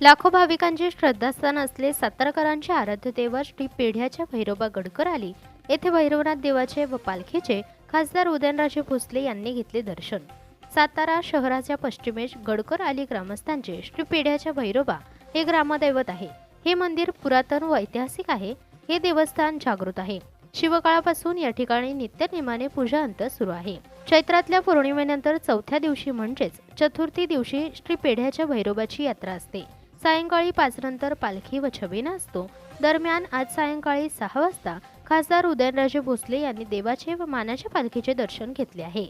लाखो भाविकांचे श्रद्धास्थान असले सातारकरांचे आराध्य देव श्री पेढ्याच्या भैरोबा गडकर आली येथे भैरवनाथ देवाचे व पालखीचे खासदार उदयनराजे भोसले यांनी घेतले दर्शन। सातारा शहराच्या पश्चिमेस गडकर आली ग्रामस्थांचे श्री पेढ्याच्या भैरोबा हे ग्रामदैवत आहे। हे मंदिर पुरातन व ऐतिहासिक आहे। हे देवस्थान जागृत आहे। शिवकाळापासून या ठिकाणी नित्यनेमाने पूजा अंत सुरू आहे। चैत्रातल्या पौर्णिमेनंतर चौथ्या दिवशी म्हणजेच चतुर्थी दिवशी श्री पेढ्याच्या भैरोबाची यात्रा असते। सायंकाळी 5 नंतर पालखी व छबिना असतो। दरम्यान आज सायंकाळी 6 वाजता खासदार उदयनराजे भोसले यांनी देवाचे व मानाच्या पालखीचे दर्शन घेतले आहे।